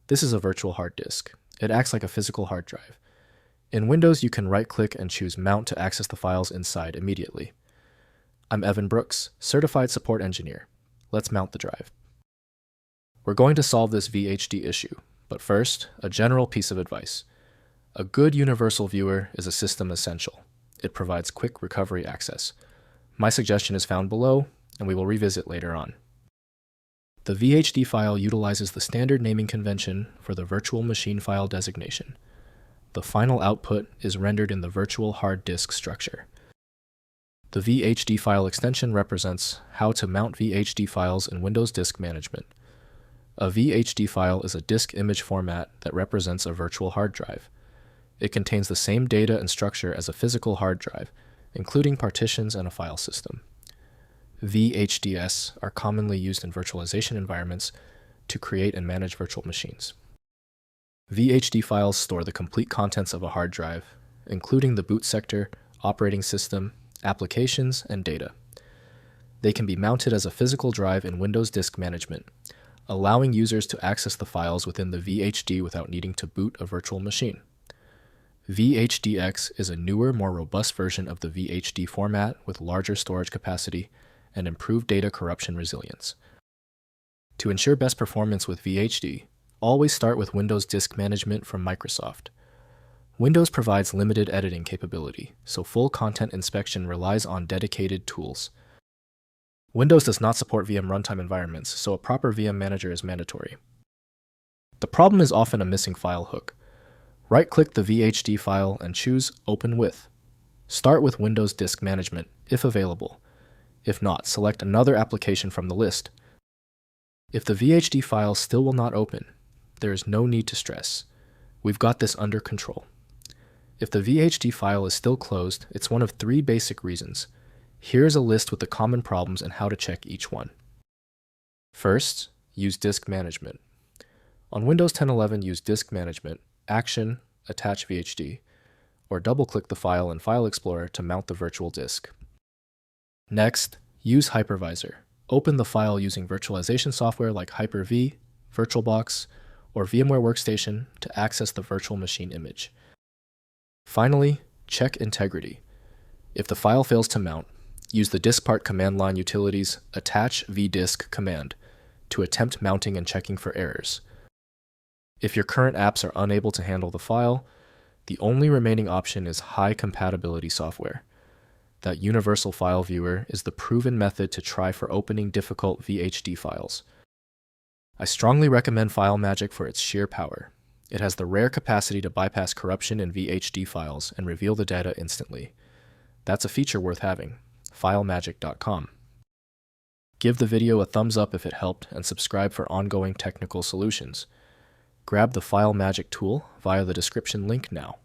This is a virtual hard disk. It acts like a physical hard drive. In Windows, you can right-click and choose Mount to access the files inside immediately. I'm Evan Brooks, Certified Support Engineer. Let's mount the drive. We're going to solve this VHD issue, but first, a general piece of advice. A good universal viewer is a system essential. It provides quick recovery access. My suggestion is found below, and we will revisit later on. The VHD file utilizes the standard naming convention for the virtual machine file designation. The final output is rendered in the virtual hard disk structure. The VHD file extension represents how to mount VHD files in Windows Disk Management. A VHD file is a disk image format that represents a virtual hard drive. It contains the same data and structure as a physical hard drive, including partitions and a file system. VHDs are commonly used in virtualization environments to create and manage virtual machines. VHD files store the complete contents of a hard drive, including the boot sector, operating system, applications, and data. They can be mounted as a physical drive in Windows Disk Management, allowing users to access the files within the VHD without needing to boot a virtual machine. VHDX is a newer, more robust version of the VHD format with larger storage capacity and improved data corruption resilience. To ensure best performance with VHD, always start with Windows Disk Management from Microsoft. Windows provides limited editing capability, so full content inspection relies on dedicated tools. Windows does not support VM runtime environments, so a proper VM manager is mandatory. The problem is often a missing file hook. Right-click the VHD file and choose Open With. Start with Windows Disk Management, if available. If not, select another application from the list. If the VHD file still will not open, there is no need to stress. We've got this under control. If the VHD file is still closed, it's one of 3 basic reasons. Here's a list with the common problems and how to check each one. First, use Disk Management. On Windows 10.11, use Disk Management, Action, Attach VHD, or double-click the file in File Explorer to mount the virtual disk. Next, use Hypervisor. Open the file using virtualization software like Hyper-V, VirtualBox, or VMware Workstation to access the virtual machine image. Finally, check integrity. If the file fails to mount, use the DiskPart command line utility's attach vdisk command to attempt mounting and checking for errors. If your current apps are unable to handle the file, the only remaining option is high compatibility software. That universal file viewer is the proven method to try for opening difficult VHD files. I strongly recommend FileMagick for its sheer power. It has the rare capacity to bypass corruption in VHD files and reveal the data instantly. That's a feature worth having. FileMagick.com. Give the video a thumbs up if it helped and subscribe for ongoing technical solutions. Grab the FileMagick tool via the description link now.